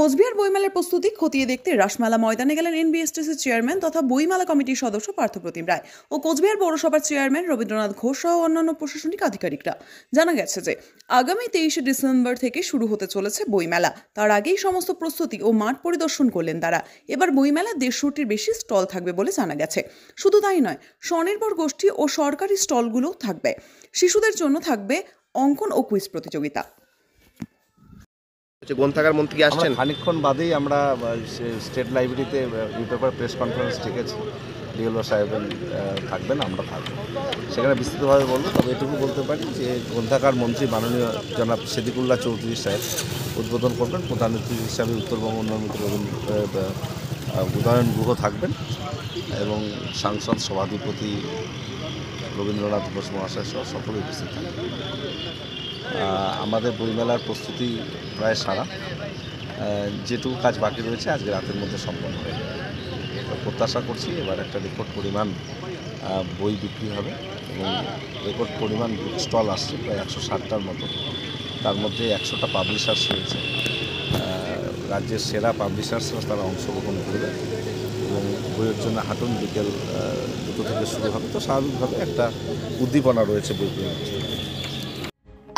কোচবিহার বইমেলার প্রস্তুতি খতিয়ে দেখতে রাসমেলা ময়দানে গেলেন এনবিএসটিসির চেয়ারম্যান তথা বইমেলা কমিটির সদস্য পার্থপ্রতিম রায় ও কোচবিহার পৌরসভার চেয়ারম্যান রবীন্দ্রনাথ ঘোষ সহ অন্যান্য প্রশাসনিক আধিকারিকরা। জানা গেছে যে আগামী 23শে ডিসেম্বর থেকে শুরু হতে চলেছে বইমেলা। তার আগেই সমস্ত প্রস্তুতি ও মাঠ পরিদর্শন করলেন তারা। এবার বইমেলা 150টির বেশি স্টল থাকবে বলে জানা গেছে। শুধু তাই নয়, স্বনির্ভর গোষ্ঠী ও সরকারি স্টলগুলোও থাকবে। শিশুদের জন্য থাকবে অঙ্কন ও কুইজ প্রতিযোগিতা। গ্রন্থাগার মন্ত্রী আসছেন, খানিকক্ষণ বাদেই আমরা স্টেট লাইব্রেরিতে নিউপেপার প্রেস কনফারেন্স ডেকেছি। ডিএলও সাহেব থাকবেন, আমরা থাকবো, সেখানে বিস্তৃতভাবে বলবো। তবে এটুকু বলতে পারি যে গ্রন্থাগার মন্ত্রী মাননীয় জনাব সিদ্দিকুল্লাহ চৌধুরী সাহেব উদ্বোধন করবেন। প্রধান অতিথি হিসাবে উত্তরবঙ্গ উন্নয়ন মন্ত্রী উদয়ন গুহ থাকবেন এবং সাংসদ সভাধিপতি রবীন্দ্রনাথ ঘোষ মহাশয় সহ সকলে উপস্থিত থাকবেন। আমাদের বইমেলার প্রস্তুতি প্রায় সারা। যেটুকু কাজ বাকি রয়েছে আজকে রাতের মধ্যে সম্পন্ন হয়ে যাবে। প্রত্যাশা করছি এবার একটা রেকর্ড পরিমাণ বই বিক্রি হবে এবং রেকর্ড পরিমাণ বুক স্টল আসছে প্রায় 160টার মতো। তার মধ্যে 100টা পাবলিশার্স রয়েছে। রাজ্যের সেরা পাবলিশার্সরা তারা অংশগ্রহণ করবে এবং বইয়ের জন্য হাঁটুন বিকেল 2টো থেকে শুরু হবে। তো স্বাভাবিকভাবে একটা উদ্দীপনা রয়েছে বই প্রেমীর।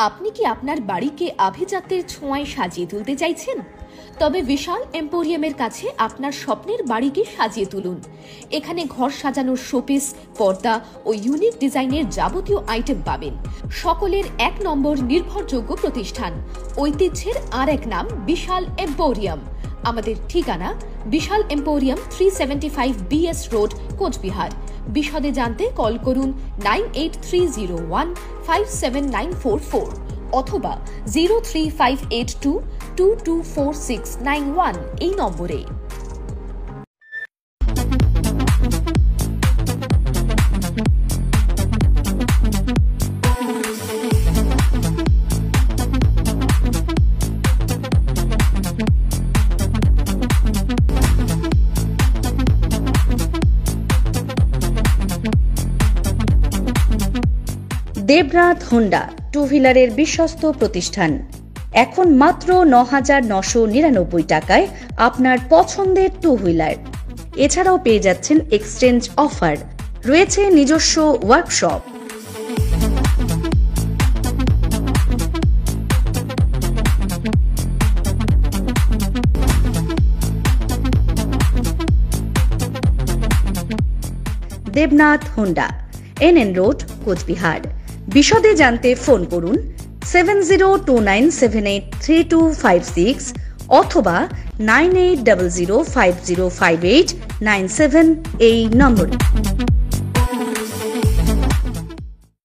আপনি কি আপনার বাড়িকে আভিজাত্যের ছোঁয়ায় সাজিয়ে তুলতে চাইছেন? তবে বিশাল এম্পোরিয়ামের কাছে আপনার স্বপ্নের বাড়িকে সাজিয়ে তুলুন। এখানে ঘর সাজানোর শোপিস, পর্দা ও ইউনিক ডিজাইনের যাবতীয় আইটেম পাবেন। সকলের 1 নম্বর নির্ভরযোগ্য প্রতিষ্ঠান। ঐতিহ্যের আর এক নাম বিশাল এম্পোরিয়াম। আমাদের ঠিকানা বিশাল এম্পোরিয়াম, 375 BS রোড, কোচবিহার। বিশদে জানতে কল করুন 9830157944 অথবা 03582224691 এই নম্বরে। দেবনাথ হোন্ডা টু হুইলারের বিশ্বস্ত প্রতিষ্ঠান। এখন মাত্র 9,999 টাকায় আপনার পছন্দের টু হুইলার। এছাড়াও পেয়ে যাচ্ছেন এক্সচেঞ্জ অফার। রয়েছে নিজস্ব workshop. Debnath Honda, NN road, Coochbehar. বিশদে জানতে ফোন করুন 7029783256 অথবা 9800505897 এই নম্বরে।